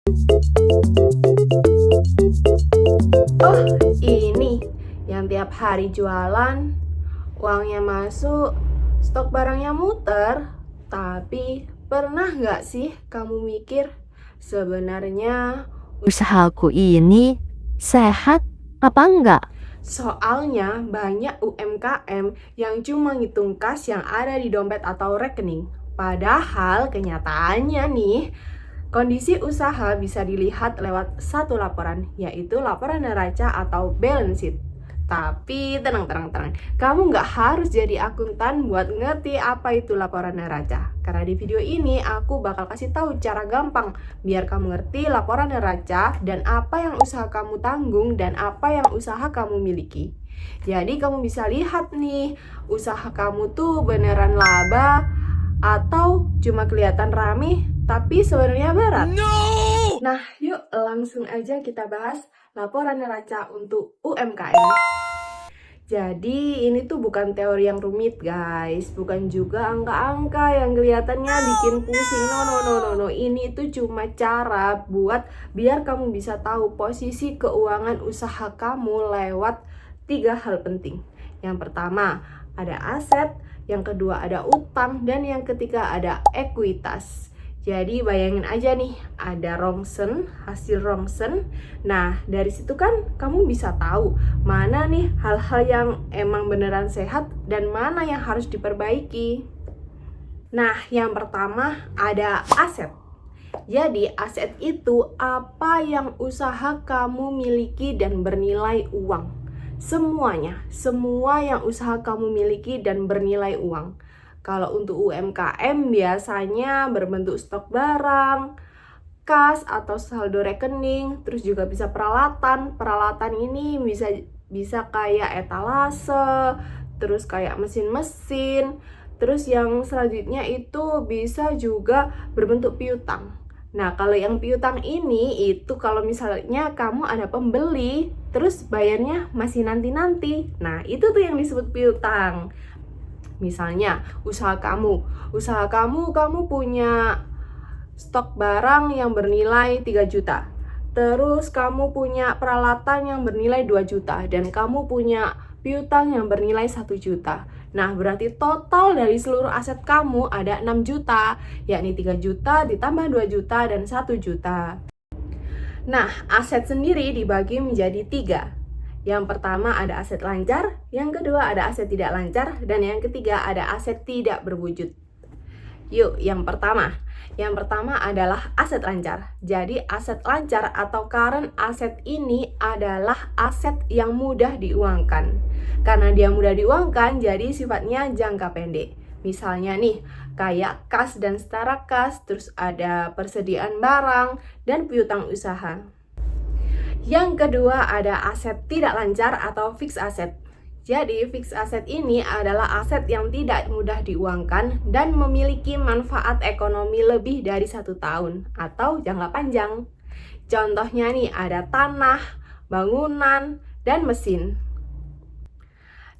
Oh, ini yang tiap hari jualan, uangnya masuk, stok barangnya muter. Tapi pernah nggak sih kamu mikir sebenarnya Usahaku ini sehat apa enggak? soalnya banyak UMKM yang cuma ngitung kas yang ada di dompet atau rekening. Padahal kenyataannya nih, kondisi usaha bisa dilihat lewat satu laporan, yaitu laporan neraca atau balance sheet. Tapi tenang, kamu nggak harus jadi akuntan buat ngerti apa itu laporan neraca. Karena di video ini aku bakal kasih tahu cara gampang biar kamu ngerti laporan neraca dan apa yang usaha kamu tanggung dan apa yang usaha kamu miliki. Jadi kamu bisa lihat nih, usaha kamu tuh beneran laba atau cuma kelihatan rame tapi sebenarnya berat. Nah, yuk langsung aja kita bahas laporan neraca untuk UMKM. Jadi ini tuh bukan teori yang rumit guys, bukan juga angka-angka yang kelihatannya bikin pusing. No. Ini tuh cuma cara buat biar kamu bisa tahu posisi keuangan usaha kamu lewat 3 hal penting. Yang pertama ada aset, yang kedua ada utang, dan yang ketiga ada ekuitas. Jadi bayangin aja nih, ada rongsen, hasil rongsen. Nah, dari situ kan kamu bisa tahu mana nih hal-hal yang emang beneran sehat dan mana yang harus diperbaiki. Nah, yang pertama ada aset. Jadi aset itu apa yang usaha kamu miliki dan bernilai uang. Semuanya, semua yang usaha kamu miliki dan bernilai uang. Kalau untuk UMKM biasanya berbentuk stok barang, kas atau saldo rekening, terus juga bisa peralatan. Peralatan ini bisa kayak etalase, terus kayak mesin-mesin. Terus yang selanjutnya itu bisa juga berbentuk piutang. Nah, kalau yang piutang ini itu kalau misalnya kamu ada pembeli, terus bayarnya masih nanti-nanti. Nah, itu tuh yang disebut piutang. Misalnya, usaha kamu punya stok barang yang bernilai 3 juta. Terus kamu punya peralatan yang bernilai 2 juta dan kamu punya piutang yang bernilai 1 juta. Nah, berarti total dari seluruh aset kamu ada 6 juta, yakni 3 juta ditambah 2 juta dan 1 juta. Nah, aset sendiri dibagi menjadi 3. Yang pertama ada aset lancar, yang kedua ada aset tidak lancar, dan yang ketiga ada aset tidak berwujud. Yuk, yang pertama adalah aset lancar. Jadi aset lancar atau current asset ini adalah aset yang mudah diuangkan. Karena dia mudah diuangkan, jadi sifatnya jangka pendek. Misalnya nih, kayak kas dan setara kas, terus ada persediaan barang dan piutang usaha. Yang kedua ada aset tidak lancar atau fixed asset. Jadi fixed asset ini adalah aset yang tidak mudah diuangkan dan memiliki manfaat ekonomi lebih dari 1 tahun atau jangka panjang. Contohnya nih ada tanah, bangunan, dan mesin.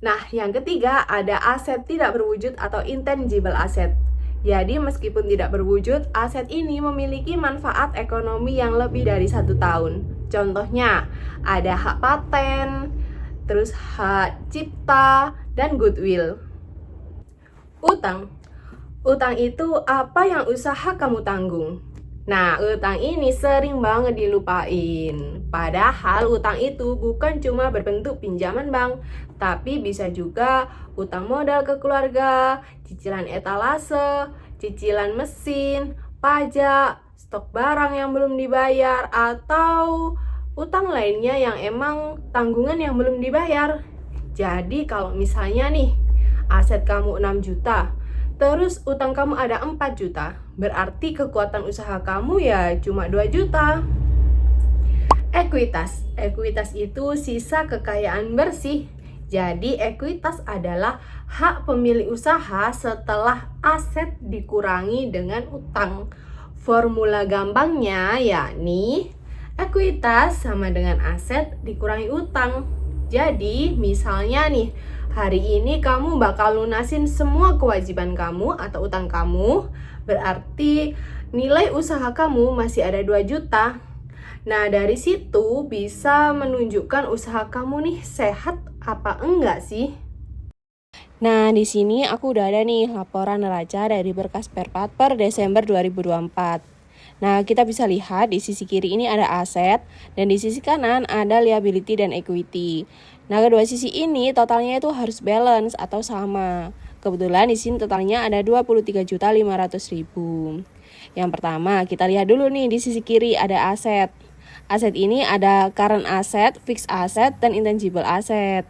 Nah, yang ketiga ada aset tidak berwujud atau intangible asset. Jadi meskipun tidak berwujud, aset ini memiliki manfaat ekonomi yang lebih dari 1 tahun. Contohnya, ada hak paten, terus hak cipta, dan goodwill. Utang itu apa yang usaha kamu tanggung. Nah, utang ini sering banget dilupain. Padahal utang itu bukan cuma berbentuk pinjaman bank, tapi bisa juga utang modal ke keluarga, cicilan etalase, cicilan mesin, pajak, stok barang yang belum dibayar, atau utang lainnya yang emang tanggungan yang belum dibayar. Jadi kalau misalnya nih, aset kamu 6 juta, terus utang kamu ada 4 juta, berarti kekuatan usaha kamu ya cuma 2 juta. Ekuitas itu sisa kekayaan bersih. Jadi ekuitas adalah hak pemilik usaha setelah aset dikurangi dengan utang. Formula gampangnya yakni ekuitas sama dengan aset dikurangi utang. Jadi misalnya nih, hari ini kamu bakal lunasin semua kewajiban kamu atau utang kamu, berarti nilai usaha kamu masih ada 2 juta. Nah, dari situ bisa menunjukkan usaha kamu nih sehat apa enggak sih? Nah, di sini aku udah ada nih laporan neraca dari berkas Perpat per Desember 2024. Nah, kita bisa lihat di sisi kiri ini ada aset dan di sisi kanan ada liability dan equity. Nah, kedua sisi ini totalnya itu harus balance atau sama. Kebetulan di sini totalnya ada 23.500.000. Yang pertama, kita lihat dulu nih di sisi kiri ada aset. Aset ini ada current asset, fixed asset, dan intangible asset.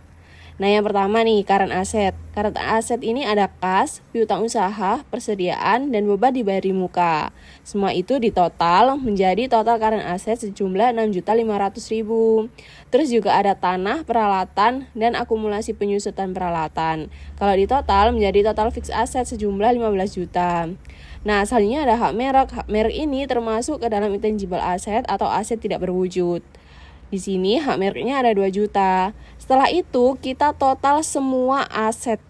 Nah, yang pertama nih, current asset. Current asset ini ada kas, piutang usaha, persediaan, dan beban dibayar di muka. Semua itu ditotal menjadi total current asset sejumlah 6.500.000. Terus juga ada tanah, peralatan, dan akumulasi penyusutan peralatan. Kalau ditotal menjadi total fixed asset sejumlah 15 juta. Nah, selanjutnya ada hak merek. Hak merek ini termasuk ke dalam intangible asset atau aset tidak berwujud. Di sini hak mereknya ada 2 juta. Setelah itu kita total semua aset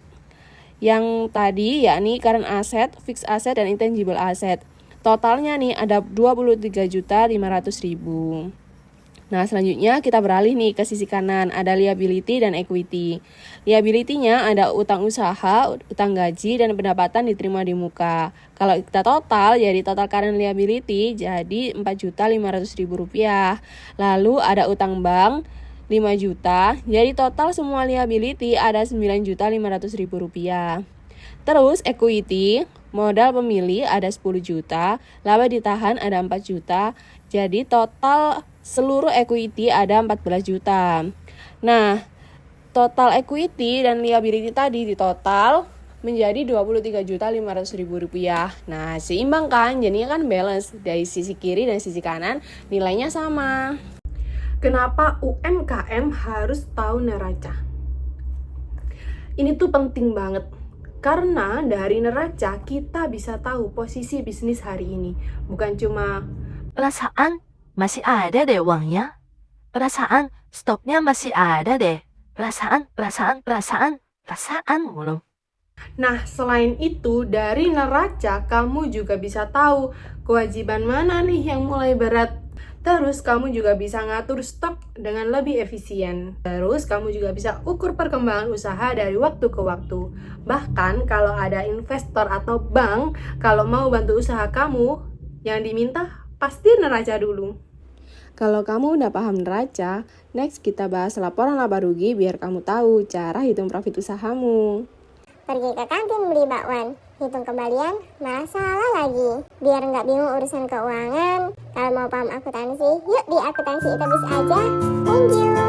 yang tadi, yakni current asset, fixed asset, dan intangible asset. Totalnya nih ada 23.500.000. Nah, selanjutnya kita beralih nih ke sisi kanan, ada liability dan equity. Liability-nya ada utang usaha, utang gaji, dan pendapatan diterima di muka. Kalau kita total, jadi total current liability jadi 4.500.000 rupiah. Lalu ada utang bank 5 juta, jadi total semua liability ada 9.500.000 rupiah. Terus equity, modal pemilih ada 10 juta, laba ditahan ada 4 juta, jadi total seluruh equity ada 14 juta. Nah, total equity dan liability tadi ditotal menjadi 23.500.000 rupiah. Nah, seimbang kan? Jadinya kan balance. Dari sisi kiri dan sisi kanan nilainya sama. Kenapa UMKM harus tahu neraca? Ini tuh penting banget. Karena dari neraca kita bisa tahu posisi bisnis hari ini. Bukan cuma Perasaan masih ada deh uangnya. Perasaan stoknya masih ada deh. Perasaan mulu. Nah, selain itu, dari neraca kamu juga bisa tahu kewajiban mana nih yang mulai berat. Terus kamu juga bisa ngatur stok dengan lebih efisien. Terus kamu juga bisa ukur perkembangan usaha dari waktu ke waktu. Bahkan kalau ada investor atau bank, kalau mau bantu usaha kamu, yang diminta pasti neraca dulu. Kalau kamu udah paham neraca, next kita bahas laporan laba rugi biar kamu tahu cara hitung profit usahamu. Pergi ke kantin beli bakwan, hitung kembalian, malah salah lagi. Biar nggak bingung urusan keuangan, kalau mau paham akuntansi, yuk di Akuntansi Itabis aja. Thank you.